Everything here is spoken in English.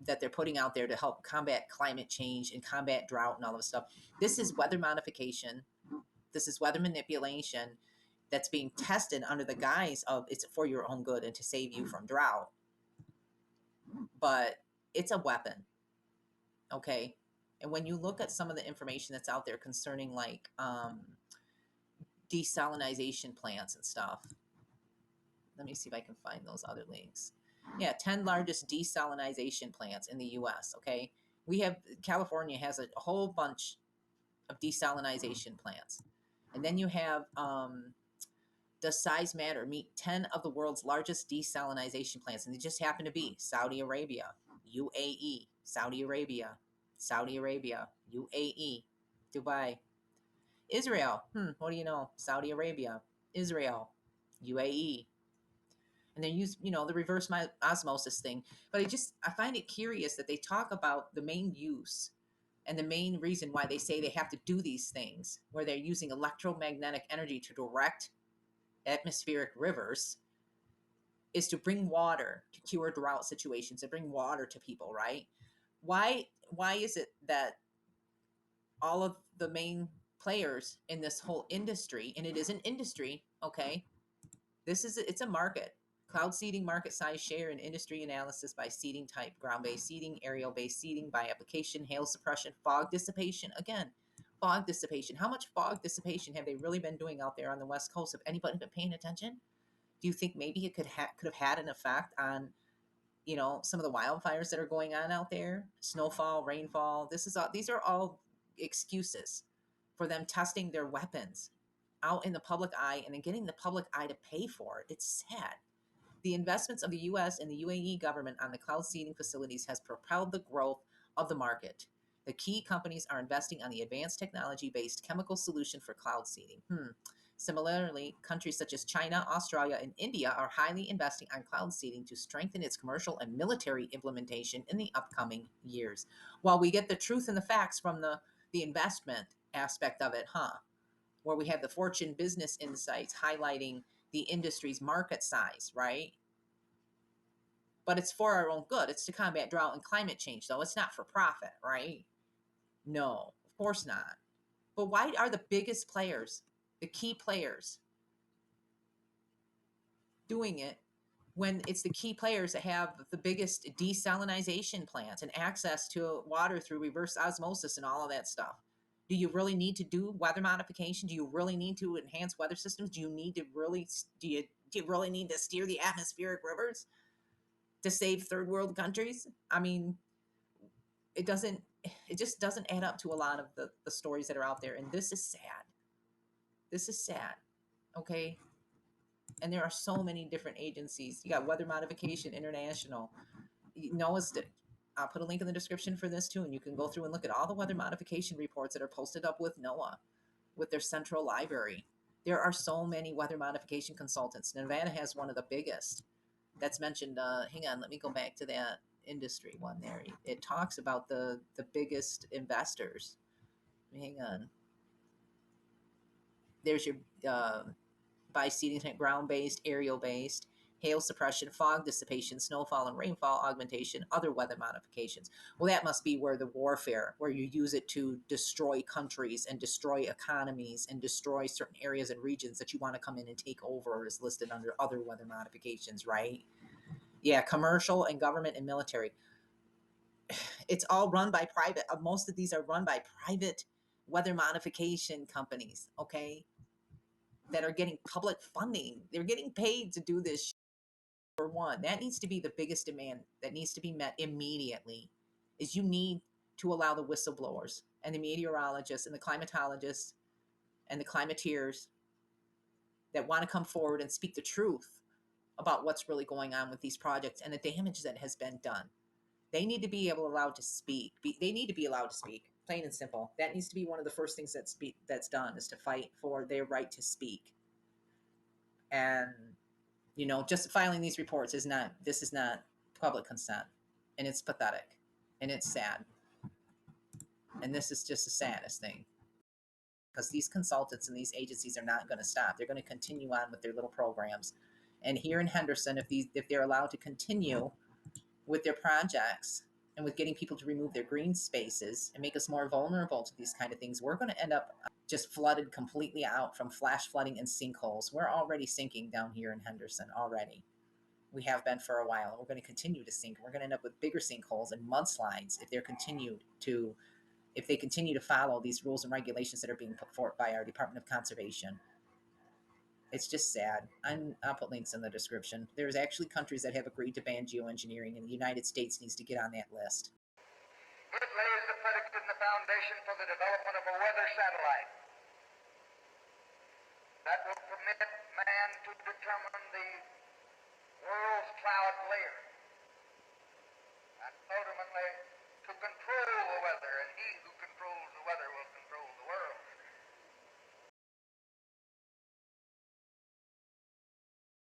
that they're putting out there to help combat climate change and combat drought and all of this stuff. This is weather modification. This is weather manipulation that's being tested under the guise of it's for your own good and to save you from drought. But it's a weapon. Okay. And when you look at some of the information that's out there concerning like desalinization plants and stuff, let me see if I can find those other links. Yeah, 10 largest desalinization plants in the US. Okay. California has a whole bunch of desalinization plants. And then you have, does size matter? Meet 10 of the world's largest desalinization plants. And they just happen to be Saudi Arabia, UAE, Saudi Arabia, UAE, Dubai, Israel. What do you know? Saudi Arabia, Israel, UAE. And they use, the reverse osmosis thing. But I find it curious that they talk about the main use and the main reason why they say they have to do these things, where they're using electromagnetic energy to direct atmospheric rivers, is to bring water to cure drought situations, to bring water to people, right? Why is it that all of the main players in this whole industry, and it is an industry, okay, it's a market. Cloud seeding market size share and industry analysis by seeding type, ground-based seeding, aerial-based seeding by application, hail suppression, fog dissipation. Again, fog dissipation. How much fog dissipation have they really been doing out there on the West Coast? Have anybody been paying attention? Do you think maybe it could have had an effect on, some of the wildfires that are going on out there? Snowfall, rainfall. These are all excuses for them testing their weapons out in the public eye and then getting the public eye to pay for it. It's sad. The investments of the U.S. and the UAE government on the cloud seeding facilities has propelled the growth of the market. The key companies are investing on the advanced technology-based chemical solution for cloud seeding. Similarly, countries such as China, Australia, and India are highly investing on cloud seeding to strengthen its commercial and military implementation in the upcoming years. While we get the truth and the facts from the investment aspect of it, where we have the Fortune Business Insights highlighting the industry's market size, right? But it's for our own good. It's to combat drought and climate change, though. It's not for profit, right? No, of course not. But why are the biggest players, the key players, doing it when it's the key players that have the biggest desalinization plants and access to water through reverse osmosis and all of that stuff? Do you really need to do weather modification? Do you really need to enhance weather systems? Do you really need to steer the atmospheric rivers to save third world countries? I mean, it just doesn't add up to a lot of the stories that are out there. And this is sad. This is sad. Okay. And there are so many different agencies. You got Weather Modification International. I'll put a link in the description for this too, and you can go through and look at all the weather modification reports that are posted up with NOAA, with their central library. There are so many weather modification consultants. Nevada has one of the biggest. That's mentioned. Hang on, let me go back to that industry one there. It talks about the biggest investors. Hang on. There's your by seeding type, ground-based, aerial-based, hail suppression, fog dissipation, snowfall and rainfall augmentation, other weather modifications. Well, that must be where the warfare, where you use it to destroy countries and destroy economies and destroy certain areas and regions that you want to come in and take over, is listed under other weather modifications, right? Yeah, commercial and government and military. It's all run by private. Most of these are run by private weather modification companies, okay, that are getting public funding. They're getting paid to do this. For one, that needs to be the biggest demand that needs to be met immediately, is you need to allow the whistleblowers and the meteorologists and the climatologists and the climateers that want to come forward and speak the truth about what's really going on with these projects and the damage that has been done. They need to be allowed to speak. They need to be allowed to speak, plain and simple. That needs to be one of the first things that's done, is to fight for their right to speak. And just filing these reports is not public consent, and it's pathetic, and it's sad. And this is just the saddest thing, because these consultants and these agencies are not going to stop. They're going to continue on with their little programs. And here in Henderson, if they're allowed to continue with their projects and with getting people to remove their green spaces and make us more vulnerable to these kind of things, we're going to end up just flooded completely out from flash flooding and sinkholes. We're already sinking down here in Henderson already. We have been for a while, and we're going to continue to sink. We're going to end up with bigger sinkholes and mudslides if they continue to follow these rules and regulations that are being put forth by our Department of Conservation. It's just sad. I'll put links in the description. There's actually countries that have agreed to ban geoengineering, and the United States needs to get on that list. It lays the predicate and the foundation for the development of a weather satellite that will permit man to determine the world's cloud layer.